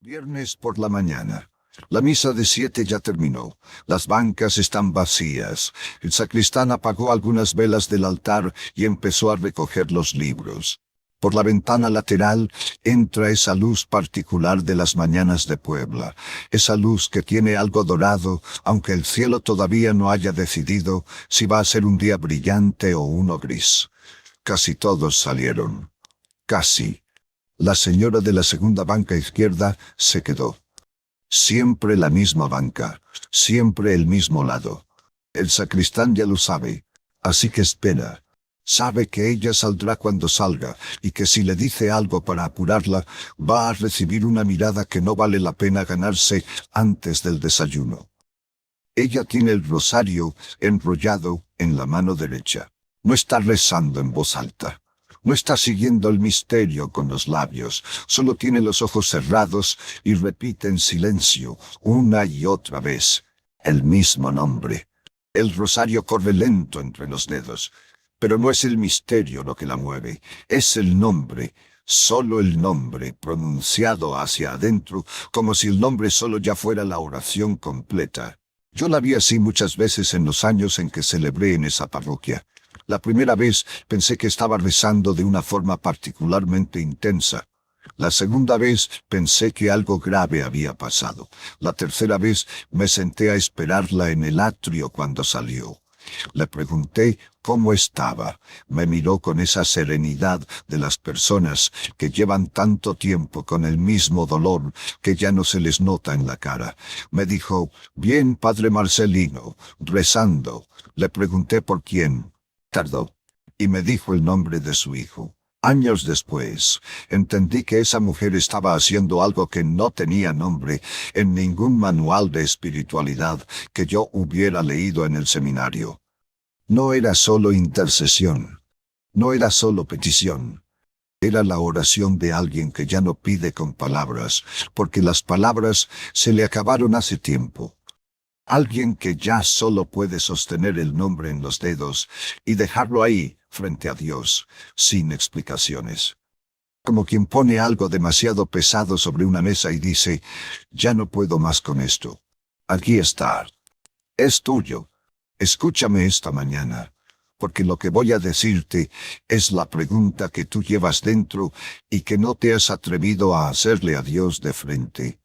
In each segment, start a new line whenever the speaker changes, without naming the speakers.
Viernes por la mañana. La misa de 7 ya terminó. Las bancas están vacías. El sacristán apagó algunas velas del altar y empezó a recoger los libros. Por la ventana lateral entra esa luz particular de las mañanas de Puebla, esa luz que tiene algo dorado, aunque el cielo todavía no haya decidido si va a ser un día brillante o uno gris. Casi todos salieron. Casi. La señora de la segunda banca izquierda se quedó. Siempre la misma banca, siempre el mismo lado. El sacristán ya lo sabe, así que espera. Sabe que ella saldrá cuando salga, y que si le dice algo para apurarla, va a recibir una mirada que no vale la pena ganarse antes del desayuno. Ella tiene el rosario enrollado en la mano derecha. No está rezando en voz alta. No está siguiendo el misterio con los labios, solo tiene los ojos cerrados y repite en silencio, una y otra vez, el mismo nombre. El rosario corre lento entre los dedos, pero no es el misterio lo que la mueve, es el nombre, solo el nombre, pronunciado hacia adentro, como si el nombre solo ya fuera la oración completa. Yo la vi así muchas veces en los años en que celebré en esa parroquia. La primera vez pensé que estaba rezando de una forma particularmente intensa. La segunda vez pensé que algo grave había pasado. La tercera vez me senté a esperarla en el atrio cuando salió. Le pregunté cómo estaba. Me miró con esa serenidad de las personas que llevan tanto tiempo con el mismo dolor que ya no se les nota en la cara. Me dijo, bien, padre Marcelino, rezando. Le pregunté por quién. Tardó, y me dijo el nombre de su hijo. Años después, entendí que esa mujer estaba haciendo algo que no tenía nombre en ningún manual de espiritualidad que yo hubiera leído en el seminario. No era solo intercesión, no era solo petición. Era la oración de alguien que ya no pide con palabras, porque las palabras se le acabaron hace tiempo. Alguien que ya solo puede sostener el nombre en los dedos y dejarlo ahí, frente a Dios, sin explicaciones. Como quien pone algo demasiado pesado sobre una mesa y dice, ya no puedo más con esto. Aquí está. Es tuyo. Escúchame esta mañana, porque lo que voy a decirte es la pregunta que tú llevas dentro y que no te has atrevido a hacerle a Dios de frente.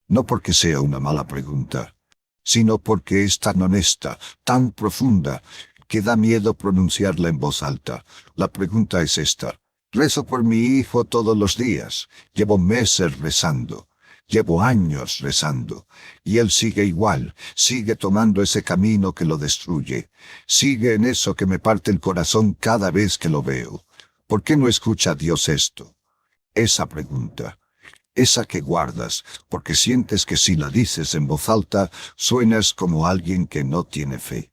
No porque sea una mala pregunta, sino porque es tan honesta, tan profunda, que da miedo pronunciarla en voz alta. La pregunta es esta. Rezo por mi hijo todos los días. Llevo meses rezando. Llevo años rezando. Y él sigue igual, sigue tomando ese camino que lo destruye. Sigue en eso que me parte el corazón cada vez que lo veo. ¿Por qué no escucha Dios esto? Esa pregunta. Esa que guardas, porque sientes que si la dices en voz alta, suenas como alguien que no tiene fe.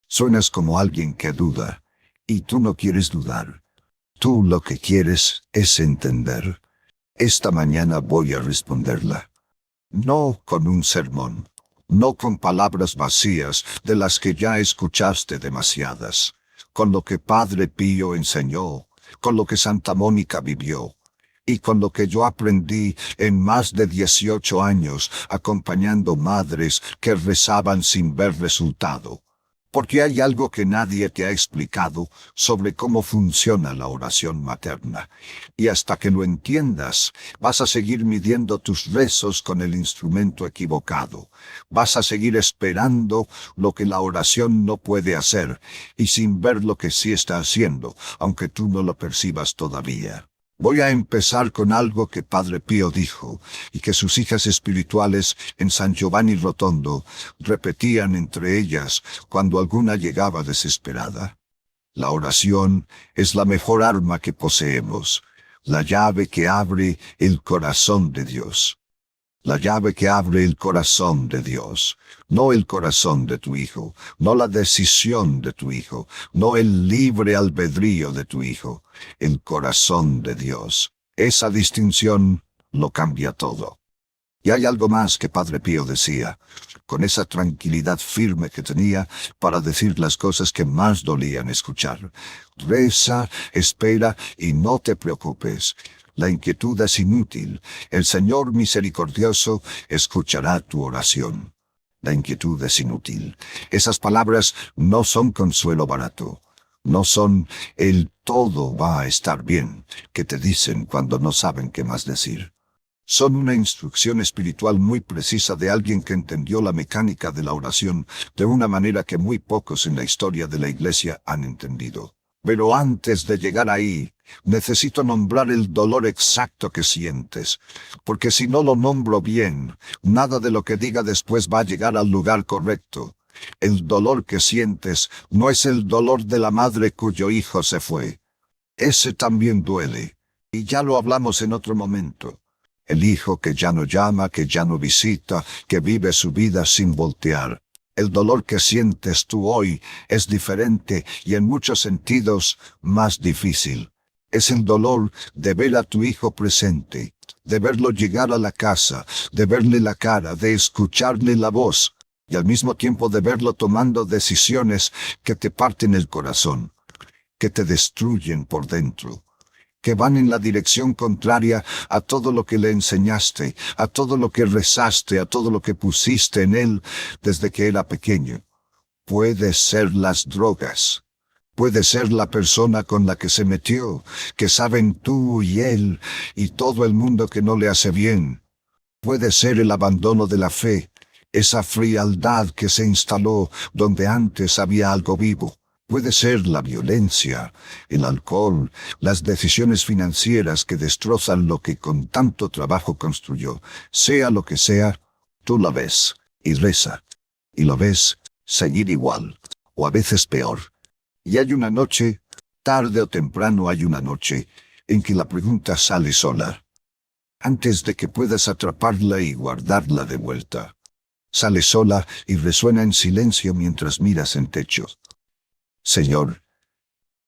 Suenas como alguien que duda, y tú no quieres dudar. Tú lo que quieres es entender. Esta mañana voy a responderla. No con un sermón, no con palabras vacías de las que ya escuchaste demasiadas, con lo que Padre Pío enseñó, con lo que Santa Mónica vivió, y con lo que yo aprendí en más de 18 años acompañando madres que rezaban sin ver resultado. Porque hay algo que nadie te ha explicado sobre cómo funciona la oración materna. Y hasta que lo entiendas, vas a seguir midiendo tus rezos con el instrumento equivocado. Vas a seguir esperando lo que la oración no puede hacer, y sin ver lo que sí está haciendo, aunque tú no lo percibas todavía. Voy a empezar con algo que Padre Pío dijo, y que sus hijas espirituales en San Giovanni Rotondo repetían entre ellas cuando alguna llegaba desesperada. La oración es la mejor arma que poseemos, la llave que abre el corazón de Dios. La llave que abre el corazón de Dios, no el corazón de tu hijo, no la decisión de tu hijo, no el libre albedrío de tu hijo, el corazón de Dios. Esa distinción lo cambia todo. Y hay algo más que Padre Pío decía, con esa tranquilidad firme que tenía para decir las cosas que más dolían escuchar. Reza, espera y no te preocupes. La inquietud es inútil. El Señor misericordioso escuchará tu oración. La inquietud es inútil. Esas palabras no son consuelo barato. No son el todo va a estar bien que te dicen cuando no saben qué más decir. Son una instrucción espiritual muy precisa de alguien que entendió la mecánica de la oración de una manera que muy pocos en la historia de la Iglesia han entendido. Pero antes de llegar ahí, necesito nombrar el dolor exacto que sientes, porque si no lo nombro bien, nada de lo que diga después va a llegar al lugar correcto. El dolor que sientes no es el dolor de la madre cuyo hijo se fue. Ese también duele, y ya lo hablamos en otro momento. El hijo que ya no llama, que ya no visita, que vive su vida sin voltear. El dolor que sientes tú hoy es diferente y en muchos sentidos más difícil. Es el dolor de ver a tu hijo presente, de verlo llegar a la casa, de verle la cara, de escucharle la voz, y al mismo tiempo de verlo tomando decisiones que te parten el corazón, que te destruyen por dentro, que van en la dirección contraria a todo lo que le enseñaste, a todo lo que rezaste, a todo lo que pusiste en él desde que era pequeño. Puede ser las drogas. Puede ser la persona con la que se metió, que saben tú y él y todo el mundo que no le hace bien. Puede ser el abandono de la fe, esa frialdad que se instaló donde antes había algo vivo. Puede ser la violencia, el alcohol, las decisiones financieras que destrozan lo que con tanto trabajo construyó. Sea lo que sea, tú la ves y reza, y lo ves seguir igual, o a veces peor. Y hay una noche, tarde o temprano hay una noche, en que la pregunta sale sola, antes de que puedas atraparla y guardarla de vuelta. Sale sola y resuena en silencio mientras miras en techo. Señor,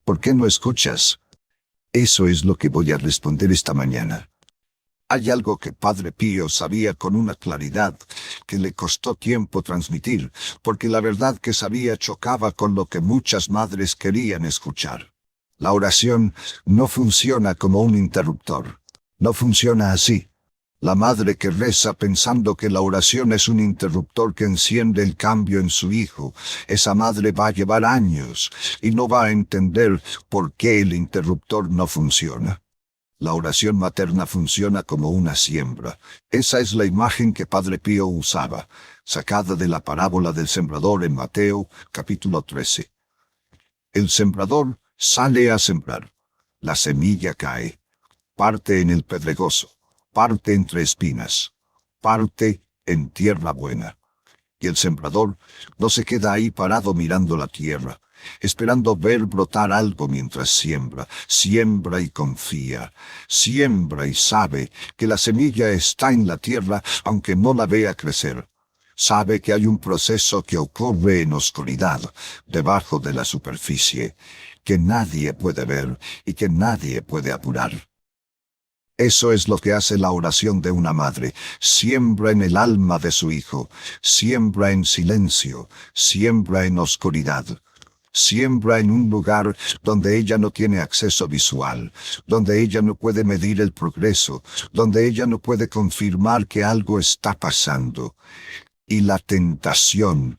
¿por qué no escuchas? Eso es lo que voy a responder esta mañana. Hay algo que Padre Pío sabía con una claridad que le costó tiempo transmitir, porque la verdad que sabía chocaba con lo que muchas madres querían escuchar. La oración no funciona como un interruptor. No funciona así. La madre que reza pensando que la oración es un interruptor que enciende el cambio en su hijo, esa madre va a llevar años y no va a entender por qué el interruptor no funciona. La oración materna funciona como una siembra. Esa es la imagen que Padre Pío usaba, sacada de la parábola del sembrador en Mateo, capítulo 13. El sembrador sale a sembrar. La semilla cae. Parte en el pedregoso. Parte entre espinas, parte en tierra buena. Y el sembrador no se queda ahí parado mirando la tierra, esperando ver brotar algo mientras siembra. Siembra y confía, siembra y sabe que la semilla está en la tierra aunque no la vea crecer. Sabe que hay un proceso que ocurre en oscuridad, debajo de la superficie, que nadie puede ver y que nadie puede apurar. Eso es lo que hace la oración de una madre. Siembra en el alma de su hijo, siembra en silencio, siembra en oscuridad. Siembra en un lugar donde ella no tiene acceso visual, donde ella no puede medir el progreso, donde ella no puede confirmar que algo está pasando. Y la tentación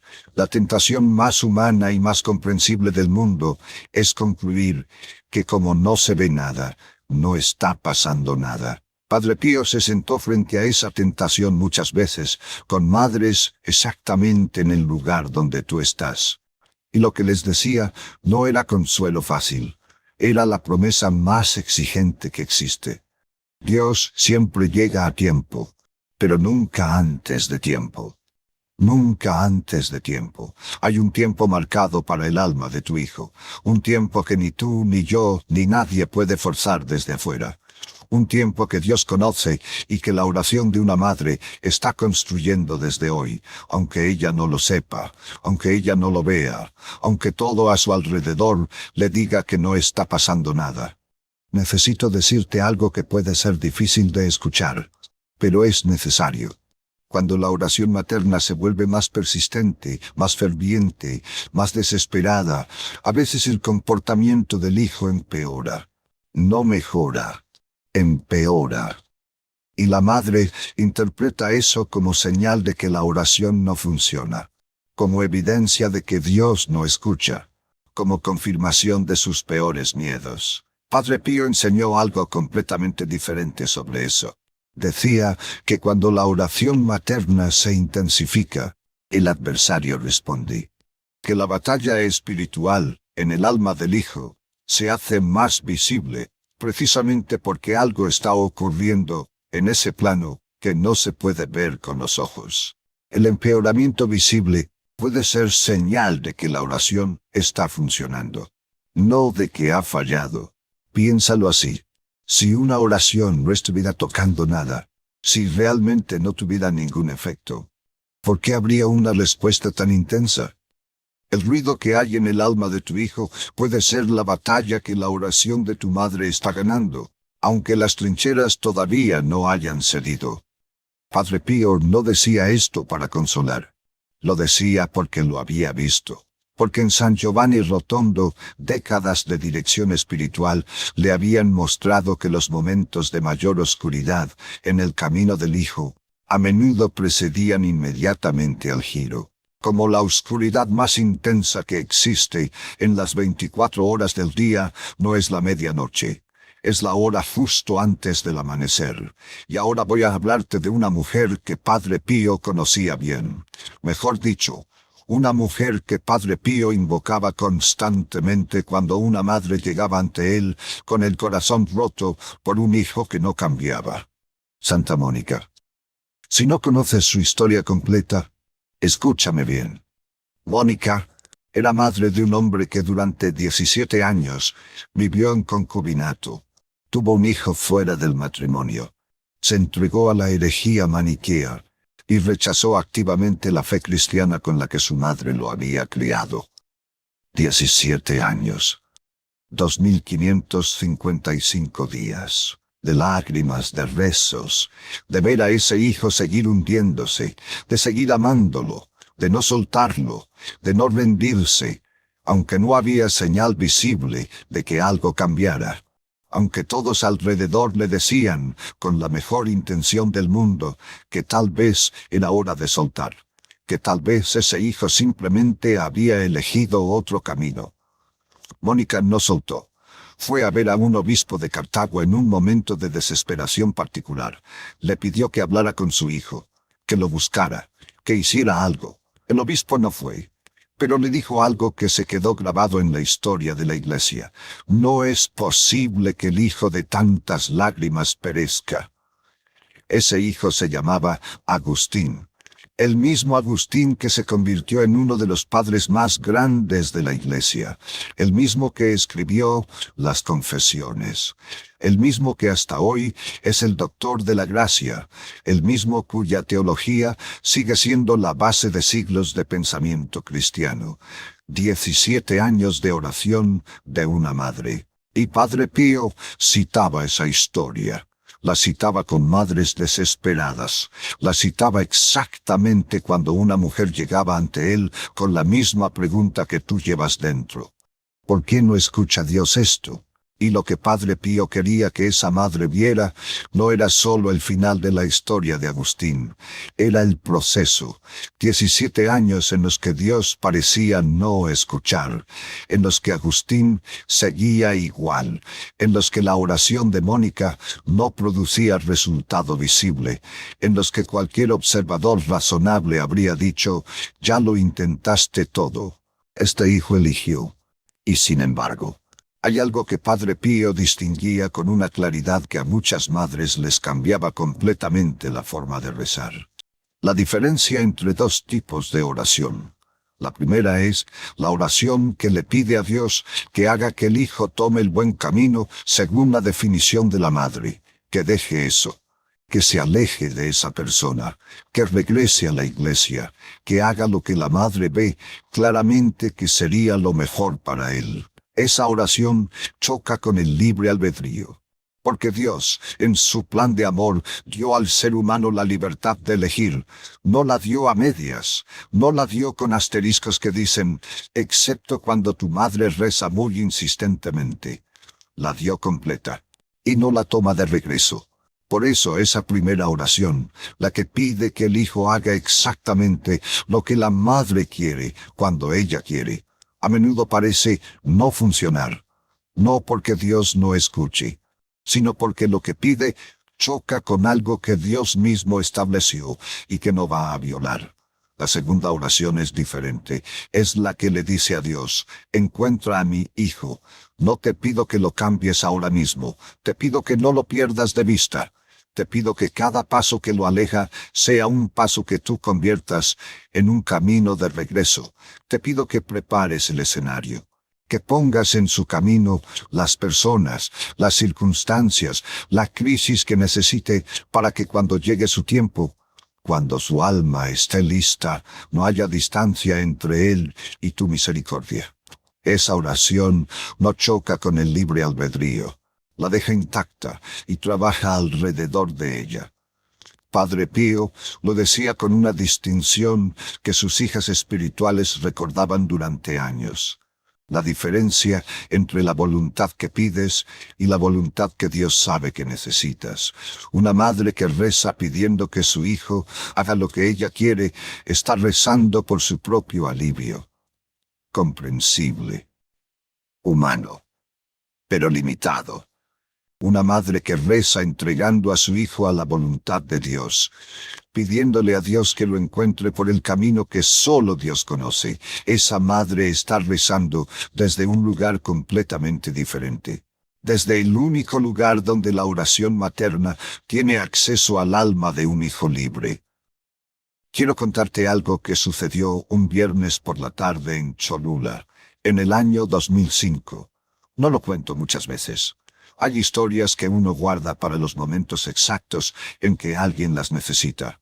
más humana y más comprensible del mundo, es concluir que como no se ve nada, no está pasando nada. Padre Pío se sentó frente a esa tentación muchas veces, con madres exactamente en el lugar donde tú estás. Y lo que les decía no era consuelo fácil, era la promesa más exigente que existe. Dios siempre llega a tiempo, pero nunca antes de tiempo. Nunca antes de tiempo. Hay un tiempo marcado para el alma de tu hijo, un tiempo que ni tú, ni yo, ni nadie puede forzar desde afuera. Un tiempo que Dios conoce y que la oración de una madre está construyendo desde hoy, aunque ella no lo sepa, aunque ella no lo vea, aunque todo a su alrededor le diga que no está pasando nada. Necesito decirte algo que puede ser difícil de escuchar, pero es necesario. Cuando la oración materna se vuelve más persistente, más ferviente, más desesperada, a veces el comportamiento del hijo empeora, no mejora. empeora. Y la madre interpreta eso como señal de que la oración no funciona, como evidencia de que Dios no escucha, como confirmación de sus peores miedos. Padre Pío enseñó algo completamente diferente sobre eso. Decía que cuando la oración materna se intensifica, el adversario responde. Que la batalla espiritual en el alma del hijo se hace más visible, precisamente porque algo está ocurriendo en ese plano que no se puede ver con los ojos. El empeoramiento visible puede ser señal de que la oración está funcionando, no de que ha fallado. Piénsalo así. Si una oración no estuviera tocando nada, si realmente no tuviera ningún efecto, ¿por qué habría una respuesta tan intensa? El ruido que hay en el alma de tu hijo puede ser la batalla que la oración de tu madre está ganando, aunque las trincheras todavía no hayan cedido. Padre Pío no decía esto para consolar. Lo decía porque lo había visto. Porque en San Giovanni Rotondo, décadas de dirección espiritual le habían mostrado que los momentos de mayor oscuridad en el camino del Hijo a menudo precedían inmediatamente al giro. Como la oscuridad más intensa que existe en las 24 horas del día no es la medianoche, es la hora justo antes del amanecer. Y ahora voy a hablarte de una mujer que Padre Pío conocía bien. Mejor dicho, una mujer que Padre Pío invocaba constantemente cuando una madre llegaba ante él con el corazón roto por un hijo que no cambiaba. Santa Mónica. Si no conoces su historia completa, escúchame bien. Mónica era madre de un hombre que durante 17 años vivió en concubinato. Tuvo un hijo fuera del matrimonio. Se entregó a la herejía maniquea y rechazó activamente la fe cristiana con la que su madre lo había criado. 17 años. 2555 días. De lágrimas, de rezos, de ver a ese hijo seguir hundiéndose, de seguir amándolo, de no soltarlo, de no rendirse, aunque no había señal visible de que algo cambiara. Aunque todos alrededor le decían, con la mejor intención del mundo, que tal vez era hora de soltar, que tal vez ese hijo simplemente había elegido otro camino. Mónica no soltó. Fue a ver a un obispo de Cartago en un momento de desesperación particular. Le pidió que hablara con su hijo, que lo buscara, que hiciera algo. El obispo no fue, pero le dijo algo que se quedó grabado en la historia de la Iglesia. No es posible que el hijo de tantas lágrimas perezca. Ese hijo se llamaba Agustín. El mismo Agustín que se convirtió en uno de los padres más grandes de la Iglesia, el mismo que escribió las Confesiones, el mismo que hasta hoy es el doctor de la gracia, el mismo cuya teología sigue siendo la base de siglos de pensamiento cristiano. 17 años de oración de una madre. Y Padre Pío citaba esa historia. La citaba con madres desesperadas. La citaba exactamente cuando una mujer llegaba ante él con la misma pregunta que tú llevas dentro. ¿Por qué no escucha Dios esto? Y lo que Padre Pío quería que esa madre viera no era solo el final de la historia de Agustín, era el proceso. 17 años en los que Dios parecía no escuchar, en los que Agustín seguía igual, en los que la oración de Mónica no producía resultado visible, en los que cualquier observador razonable habría dicho, ya lo intentaste todo. Este hijo eligió. Y sin embargo, hay algo que Padre Pío distinguía con una claridad que a muchas madres les cambiaba completamente la forma de rezar. La diferencia entre dos tipos de oración. La primera es la oración que le pide a Dios que haga que el hijo tome el buen camino según la definición de la madre, que deje eso, que se aleje de esa persona, que regrese a la iglesia, que haga lo que la madre ve claramente que sería lo mejor para él. Esa oración choca con el libre albedrío, porque Dios, en su plan de amor, dio al ser humano la libertad de elegir. No la dio a medias, no la dio con asteriscos que dicen, excepto cuando tu madre reza muy insistentemente. La dio completa. y no la toma de regreso. Por eso esa primera oración, la que pide que el hijo haga exactamente lo que la madre quiere cuando ella quiere, a menudo parece no funcionar. No porque Dios no escuche, sino porque lo que pide choca con algo que Dios mismo estableció y que no va a violar. La segunda oración es diferente. Es la que le dice a Dios: encuentra a mi hijo. No te pido que lo cambies ahora mismo. Te pido que no lo pierdas de vista. Te pido que cada paso que lo aleja sea un paso que tú conviertas en un camino de regreso. Te pido que prepares el escenario, que pongas en su camino las personas, las circunstancias, la crisis que necesite para que cuando llegue su tiempo, cuando su alma esté lista, no haya distancia entre él y tu misericordia. Esa oración no choca con el libre albedrío, la deja intacta y trabaja alrededor de ella. Padre Pío lo decía con una distinción que sus hijas espirituales recordaban durante años: la diferencia entre la voluntad que pides y la voluntad que Dios sabe que necesitas. Una madre que reza pidiendo que su hijo haga lo que ella quiere, está rezando por su propio alivio. Comprensible, humano, pero limitado. Una madre que reza entregando a su hijo a la voluntad de Dios, pidiéndole a Dios que lo encuentre por el camino que solo Dios conoce. Esa madre está rezando desde un lugar completamente diferente, desde el único lugar donde la oración materna tiene acceso al alma de un hijo libre. Quiero contarte algo que sucedió un viernes por la tarde en Cholula, en el año 2005. No lo cuento muchas veces. Hay historias que uno guarda para los momentos exactos en que alguien las necesita.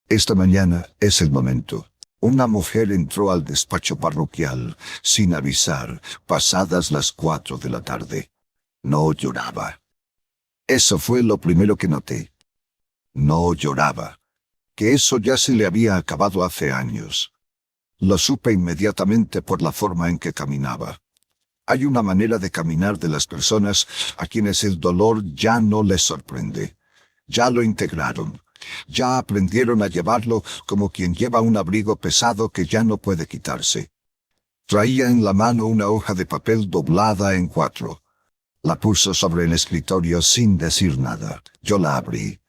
Esta mañana es el momento. Una mujer entró al despacho parroquial sin avisar, pasadas las 4 de la tarde. No lloraba. Eso fue lo primero que noté. No lloraba. Que eso ya se le había acabado hace años. Lo supe inmediatamente por la forma en que caminaba. Hay una manera de caminar de las personas a quienes el dolor ya no les sorprende. Ya lo integraron. Ya aprendieron a llevarlo como quien lleva un abrigo pesado que ya no puede quitarse. Traía en la mano una hoja de papel doblada en 4. La puso sobre el escritorio sin decir nada. Yo la abrí.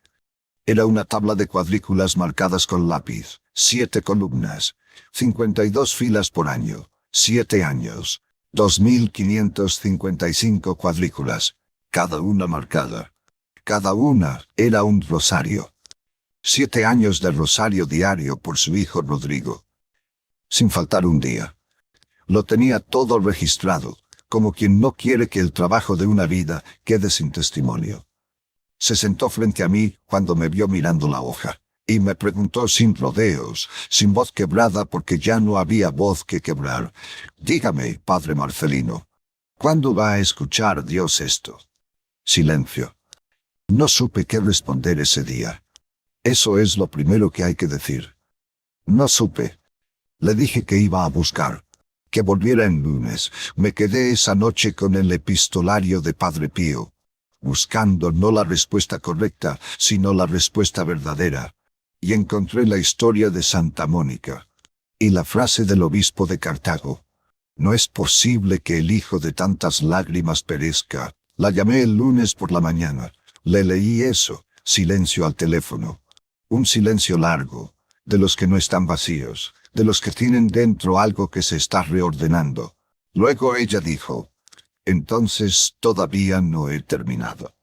Era una tabla de cuadrículas marcadas con lápiz. 7 columnas. 52 filas por año. 7 años. 2.555 cuadrículas, cada una marcada. Cada una era un rosario. 7 años de rosario diario por su hijo Rodrigo. Sin faltar un día. Lo tenía todo registrado, como quien no quiere que el trabajo de una vida quede sin testimonio. Se sentó frente a mí cuando me vio mirando la hoja, y me preguntó sin rodeos, sin voz quebrada porque ya no había voz que quebrar: dígame, padre Marcelino, ¿cuándo va a escuchar Dios esto? Silencio. No supe qué responder ese día. Eso es lo primero que hay que decir. No supe. Le dije que iba a buscar, que volviera el lunes. Me quedé esa noche con el epistolario de Padre Pío, buscando no la respuesta correcta, sino la respuesta verdadera. Y encontré la historia de Santa Mónica y la frase del obispo de Cartago: no es posible que el hijo de tantas lágrimas perezca. La llamé el lunes por la mañana. Le leí eso. Silencio al teléfono. Un silencio largo, de los que no están vacíos, de los que tienen dentro algo que se está reordenando. Luego ella dijo: entonces todavía no he terminado.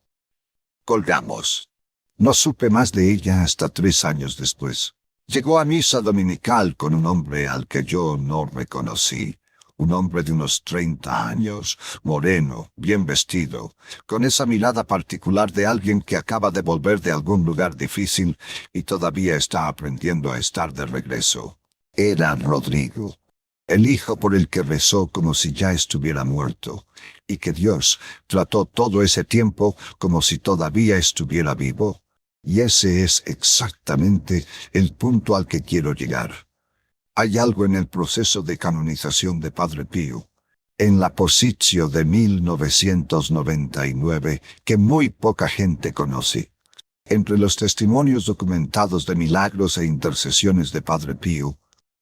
Colgamos. No supe más de ella hasta 3 años después. Llegó a misa dominical con un hombre al que yo no reconocí. Un hombre de unos 30 años, moreno, bien vestido, con esa mirada particular de alguien que acaba de volver de algún lugar difícil y todavía está aprendiendo a estar de regreso. Era Rodrigo, el hijo por el que rezó como si ya estuviera muerto, y que Dios trató todo ese tiempo como si todavía estuviera vivo. Y ese es exactamente el punto al que quiero llegar. Hay algo en el proceso de canonización de Padre Pío en la Posición de 1999 que muy poca gente conoce. Entre los testimonios documentados de milagros e intercesiones de Padre Pío,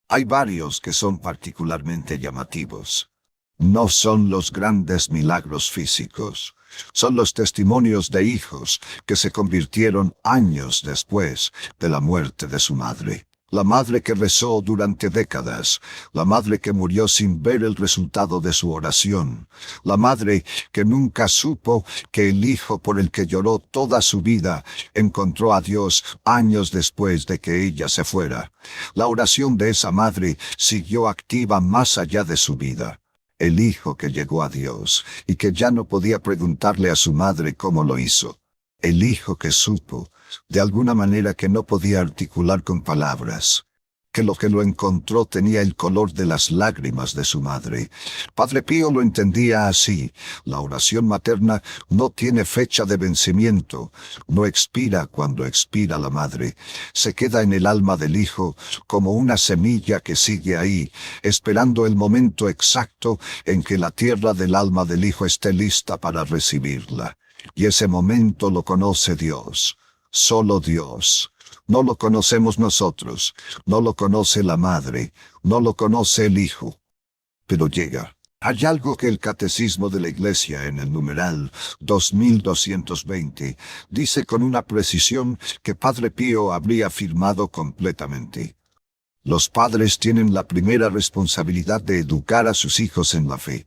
hay varios que son particularmente llamativos. No son los grandes milagros físicos, son los testimonios de hijos que se convirtieron años después de la muerte de su madre. La madre que rezó durante décadas, la madre que murió sin ver el resultado de su oración, la madre que nunca supo que el hijo por el que lloró toda su vida encontró a Dios años después de que ella se fuera. La oración de esa madre siguió activa más allá de su vida. El hijo que llegó a Dios y que ya no podía preguntarle a su madre cómo lo hizo. El hijo que supo, de alguna manera que no podía articular con palabras, que lo que lo encontró tenía el color de las lágrimas de su madre. Padre Pío lo entendía así. La oración materna no tiene fecha de vencimiento, no expira cuando expira la madre. Se queda en el alma del hijo como una semilla que sigue ahí, esperando el momento exacto en que la tierra del alma del hijo esté lista para recibirla. Y ese momento lo conoce Dios. Solo Dios. No lo conocemos nosotros, no lo conoce la madre, no lo conoce el hijo. Pero llega. Hay algo que el Catecismo de la Iglesia en el numeral 2220 dice con una precisión que Padre Pío habría afirmado completamente. Los padres tienen la primera responsabilidad de educar a sus hijos en la fe.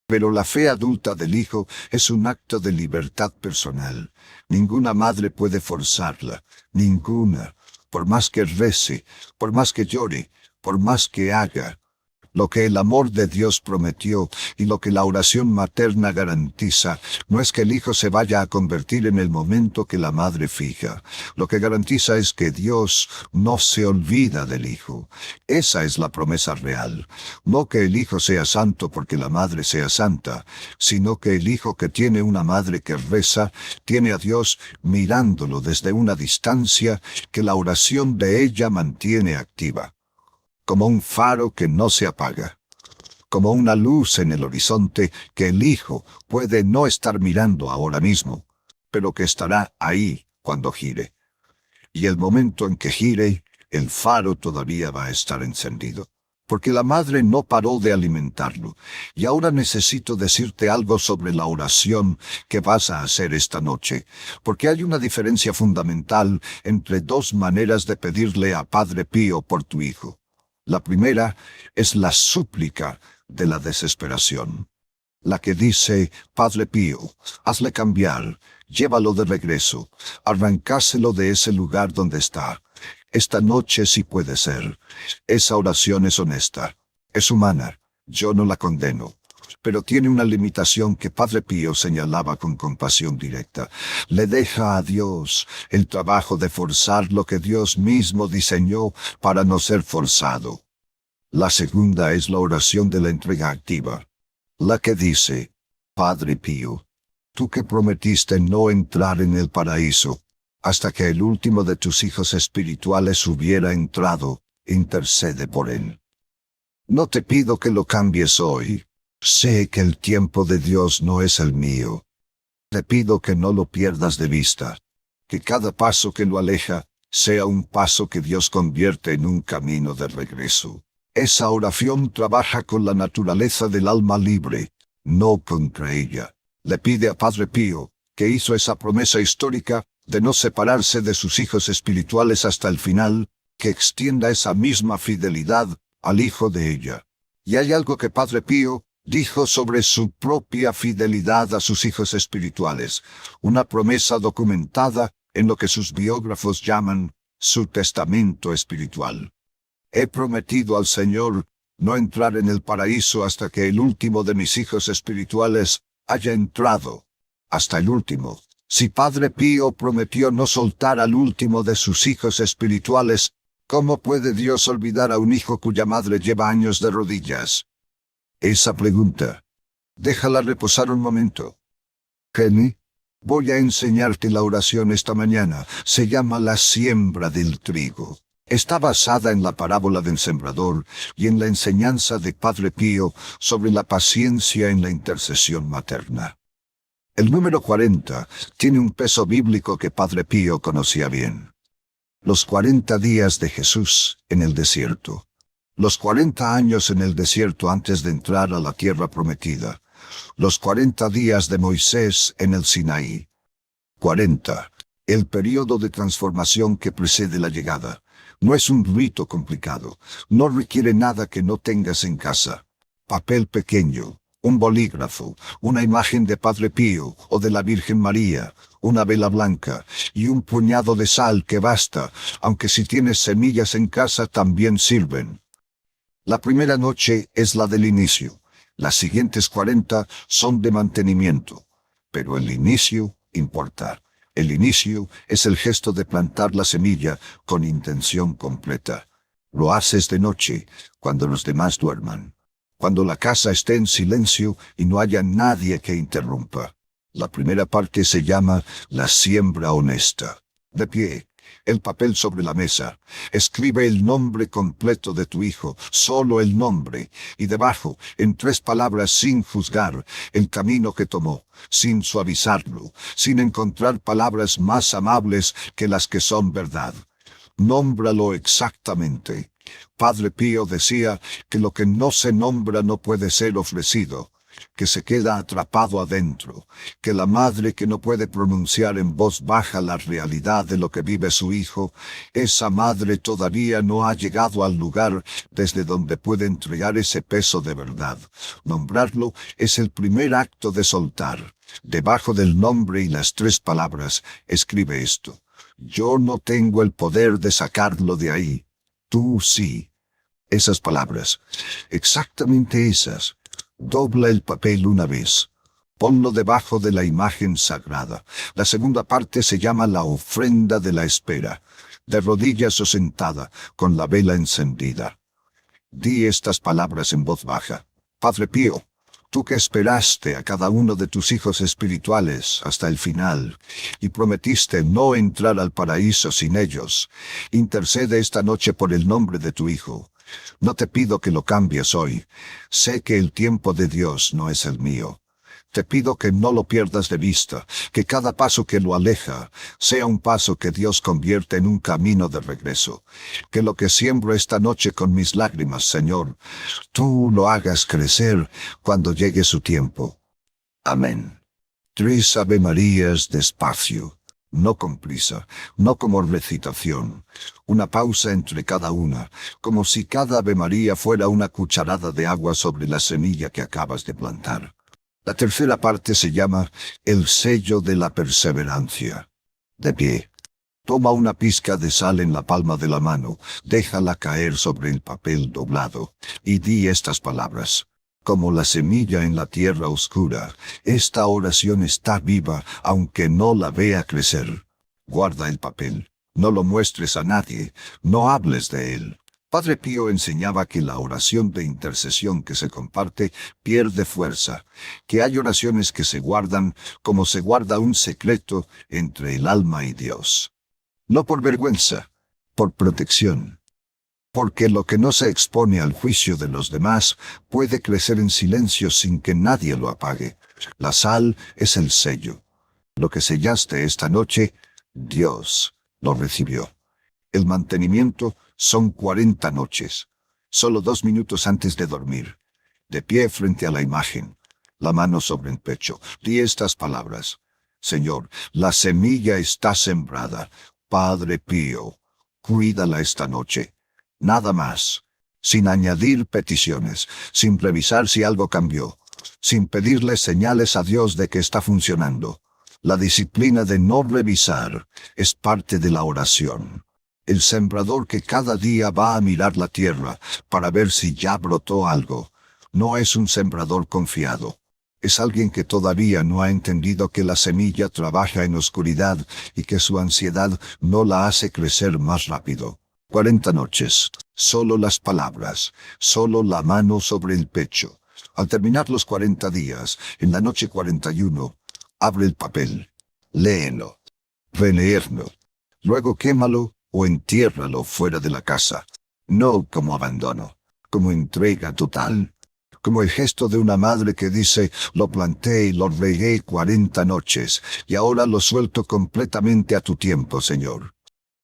Pero la fe adulta del hijo es un acto de libertad personal. Ninguna madre puede forzarla, ninguna, por más que rece, por más que llore, por más que haga. Lo que el amor de Dios prometió y lo que la oración materna garantiza no es que el hijo se vaya a convertir en el momento que la madre fija. Lo que garantiza es que Dios no se olvida del hijo. Esa es la promesa real. No que el hijo sea santo porque la madre sea santa, sino que el hijo que tiene una madre que reza, tiene a Dios mirándolo desde una distancia que la oración de ella mantiene activa. Como un faro que no se apaga, como una luz en el horizonte que el hijo puede no estar mirando ahora mismo, pero que estará ahí cuando gire. Y el momento en que gire, el faro todavía va a estar encendido, porque la madre no paró de alimentarlo. Y ahora necesito decirte algo sobre la oración que vas a hacer esta noche, porque hay una diferencia fundamental entre dos maneras de pedirle a Padre Pío por tu hijo. La primera es la súplica de la desesperación. La que dice, Padre Pío, hazle cambiar, llévalo de regreso, arrancáselo de ese lugar donde está. Esta noche sí puede ser. Esa oración es honesta, es humana, yo no la condeno. Pero tiene una limitación que Padre Pío señalaba con compasión directa. Le deja a Dios el trabajo de forzar lo que Dios mismo diseñó para no ser forzado. La segunda es la oración de la entrega activa. La que dice, Padre Pío, tú que prometiste no entrar en el paraíso, hasta que el último de tus hijos espirituales hubiera entrado, intercede por él. No te pido que lo cambies hoy. Sé que el tiempo de Dios no es el mío. Te pido que no lo pierdas de vista, que cada paso que lo aleja sea un paso que Dios convierte en un camino de regreso. Esa oración trabaja con la naturaleza del alma libre, no contra ella. Le pide a Padre Pío, que hizo esa promesa histórica de no separarse de sus hijos espirituales hasta el final, que extienda esa misma fidelidad al hijo de ella. Y hay algo que Padre Pío dijo sobre su propia fidelidad a sus hijos espirituales, una promesa documentada en lo que sus biógrafos llaman su testamento espiritual. He prometido al Señor no entrar en el paraíso hasta que el último de mis hijos espirituales haya entrado. Hasta el último. Si Padre Pío prometió no soltar al último de sus hijos espirituales, ¿cómo puede Dios olvidar a un hijo cuya madre lleva años de rodillas? Esa pregunta, déjala reposar un momento. Jenny, voy a enseñarte la oración esta mañana. Se llama la siembra del trigo. Está basada en la parábola del sembrador y en la enseñanza de Padre Pío sobre la paciencia en la intercesión materna. El número 40 tiene un peso bíblico que Padre Pío conocía bien. Los 40 días de Jesús en el desierto. Los 40 años en el desierto antes de entrar a la tierra prometida. Los 40 días de Moisés en el Sinaí. 40. El período de transformación que precede la llegada. No es un rito complicado. No requiere nada que no tengas en casa. Papel pequeño, un bolígrafo, una imagen de Padre Pío o de la Virgen María, una vela blanca y un puñado de sal que basta, aunque si tienes semillas en casa también sirven. La primera noche es la del inicio. Las siguientes 40 son de mantenimiento. Pero el inicio importa. El inicio es el gesto de plantar la semilla con intención completa. Lo haces de noche, cuando los demás duerman. Cuando la casa esté en silencio y no haya nadie que interrumpa. La primera parte se llama la siembra honesta. De pie, el papel sobre la mesa. Escribe el nombre completo de tu hijo, solo el nombre, y debajo, en 3 palabras sin juzgar, el camino que tomó, sin suavizarlo, sin encontrar palabras más amables que las que son verdad. Nómbralo exactamente. Padre Pío decía que lo que no se nombra no puede ser ofrecido, que se queda atrapado adentro, que la madre que no puede pronunciar en voz baja la realidad de lo que vive su hijo, esa madre todavía no ha llegado al lugar desde donde puede entregar ese peso de verdad. Nombrarlo es el primer acto de soltar. Debajo del nombre y las 3 palabras, escribe esto. Yo no tengo el poder de sacarlo de ahí. Tú sí. Esas palabras, exactamente esas. Dobla el papel una vez. Ponlo debajo de la imagen sagrada. La segunda parte se llama la ofrenda de la espera. De rodillas o sentada, con la vela encendida. Di estas palabras en voz baja. Padre Pío, tú que esperaste a cada uno de tus hijos espirituales hasta el final, y prometiste no entrar al paraíso sin ellos, intercede esta noche por el nombre de tu hijo. No te pido que lo cambies hoy. Sé que el tiempo de Dios no es el mío. Te pido que no lo pierdas de vista, que cada paso que lo aleja sea un paso que Dios convierte en un camino de regreso. Que lo que siembro esta noche con mis lágrimas, Señor, tú lo hagas crecer cuando llegue su tiempo. Amén. 3 Ave Marías despacio. No con prisa, no como recitación. Una pausa entre cada una, como si cada Ave María fuera una cucharada de agua sobre la semilla que acabas de plantar. La tercera parte se llama el sello de la perseverancia. De pie. Toma una pizca de sal en la palma de la mano, déjala caer sobre el papel doblado, y di estas palabras. Como la semilla en la tierra oscura, esta oración está viva, aunque no la vea crecer. Guarda el papel. No lo muestres a nadie. No hables de él. Padre Pío enseñaba que la oración de intercesión que se comparte pierde fuerza, que hay oraciones que se guardan como se guarda un secreto entre el alma y Dios. No por vergüenza, por protección. Porque lo que no se expone al juicio de los demás puede crecer en silencio sin que nadie lo apague. La sal es el sello. Lo que sellaste esta noche, Dios lo recibió. El mantenimiento son 40 noches. Solo 2 minutos antes de dormir. De pie frente a la imagen. La mano sobre el pecho. Di estas palabras. Señor, la semilla está sembrada. Padre Pío, cuídala esta noche. Nada más. Sin añadir peticiones. Sin revisar si algo cambió. Sin pedirle señales a Dios de que está funcionando. La disciplina de no revisar es parte de la oración. El sembrador que cada día va a mirar la tierra para ver si ya brotó algo, no es un sembrador confiado. Es alguien que todavía no ha entendido que la semilla trabaja en oscuridad y que su ansiedad no la hace crecer más rápido. 40 noches, solo las palabras, solo la mano sobre el pecho. Al terminar los 40 días, en la noche 41, abre el papel, léelo, releerlo, luego quémalo o entiérralo fuera de la casa. No como abandono, como entrega total, como el gesto de una madre que dice, lo planté y lo regué 40 noches, y ahora lo suelto completamente a tu tiempo, Señor.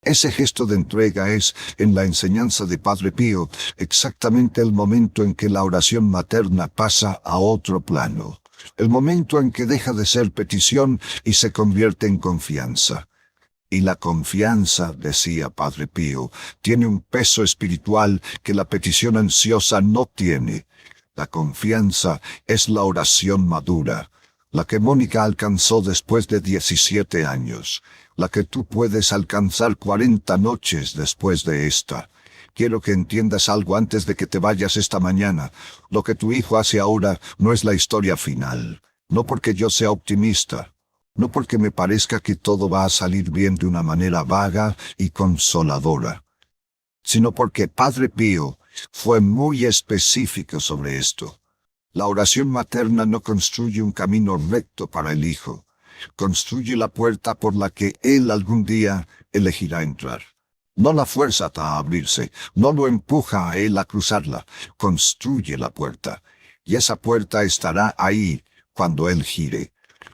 Ese gesto de entrega es, en la enseñanza de Padre Pío, exactamente el momento en que la oración materna pasa a otro plano. El momento en que deja de ser petición y se convierte en confianza. Y la confianza, decía Padre Pío, tiene un peso espiritual que la petición ansiosa no tiene. La confianza es la oración madura, la que Mónica alcanzó después de 17 años, la que tú puedes alcanzar 40 noches después de esta. Quiero que entiendas algo antes de que te vayas esta mañana. Lo que tu hijo hace ahora no es la historia final. No porque yo sea optimista. No porque me parezca que todo va a salir bien de una manera vaga y consoladora. Sino porque Padre Pío fue muy específico sobre esto. La oración materna no construye un camino recto para el hijo. Construye la puerta por la que él algún día elegirá entrar. No la fuerza a abrirse, no lo empuja a él a cruzarla, construye la puerta. Y esa puerta estará ahí cuando él gire.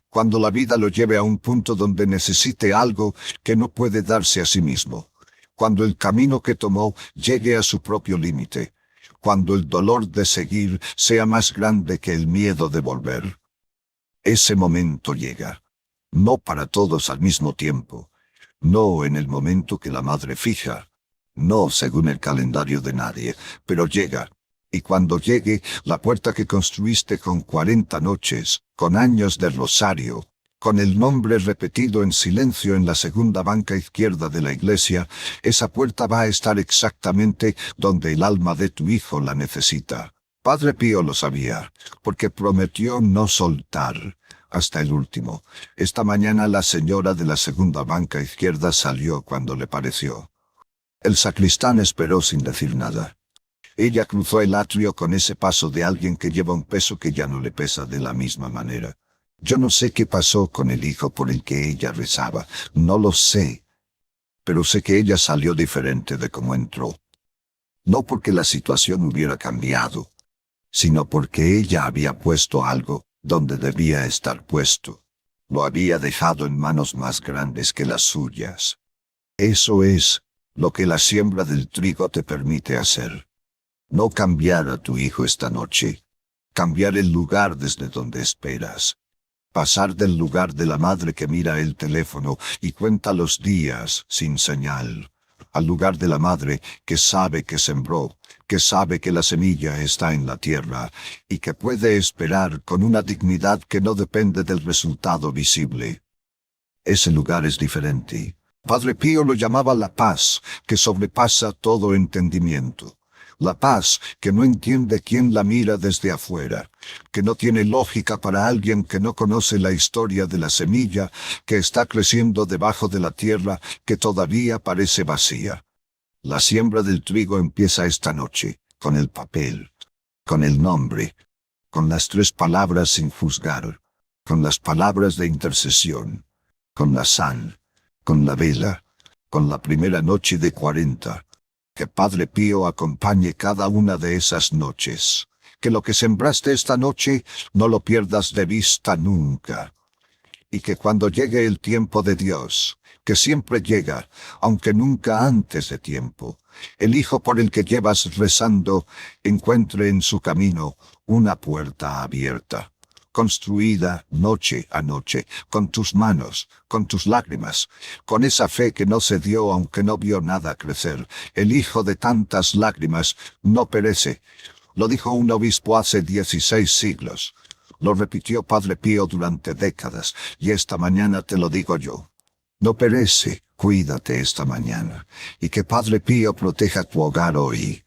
Cuando la vida lo lleve a un punto donde necesite algo que no puede darse a sí mismo. Cuando el camino que tomó llegue a su propio límite. Cuando el dolor de seguir sea más grande que el miedo de volver. Ese momento llega. No para todos al mismo tiempo. No en el momento que la madre fija. No según el calendario de nadie, pero llega. Y cuando llegue, la puerta que construiste con 40 noches, con años de rosario, con el nombre repetido en silencio en la segunda banca izquierda de la iglesia, esa puerta va a estar exactamente donde el alma de tu hijo la necesita. Padre Pío lo sabía, porque prometió no soltar hasta el último. Esta mañana la señora de la segunda banca izquierda salió cuando le pareció. El sacristán esperó sin decir nada. Ella cruzó el atrio con ese paso de alguien que lleva un peso que ya no le pesa de la misma manera. Yo no sé qué pasó con el hijo por el que ella rezaba, no lo sé. Pero sé que ella salió diferente de cómo entró. No porque la situación hubiera cambiado, sino porque ella había puesto algo donde debía estar puesto. Lo había dejado en manos más grandes que las suyas. Eso es lo que la siembra del trigo te permite hacer. No cambiar a tu hijo esta noche. Cambiar el lugar desde donde esperas. Pasar del lugar de la madre que mira el teléfono y cuenta los días sin señal, al lugar de la madre que sabe que sembró, que sabe que la semilla está en la tierra y que puede esperar con una dignidad que no depende del resultado visible. Ese lugar es diferente. Padre Pío lo llamaba la paz que sobrepasa todo entendimiento. La paz que no entiende quién la mira desde afuera, que no tiene lógica para alguien que no conoce la historia de la semilla que está creciendo debajo de la tierra que todavía parece vacía. La siembra del trigo empieza esta noche, con el papel, con el nombre, con las 3 palabras sin juzgar, con las palabras de intercesión, con la sal, con la vela, con la primera noche de 40. Que Padre Pío acompañe cada una de esas noches. Que lo que sembraste esta noche no lo pierdas de vista nunca. Y que cuando llegue el tiempo de Dios, que siempre llega, aunque nunca antes de tiempo, el hijo por el que llevas rezando encuentre en su camino una puerta abierta, construida noche a noche, con tus manos, con tus lágrimas, con esa fe que no se dio aunque no vio nada crecer. El hijo de tantas lágrimas no perece. Lo dijo un obispo hace 16 siglos. Lo repitió Padre Pío durante décadas, y esta mañana te lo digo yo. No perece, cuídate esta mañana, y que Padre Pío proteja tu hogar hoy.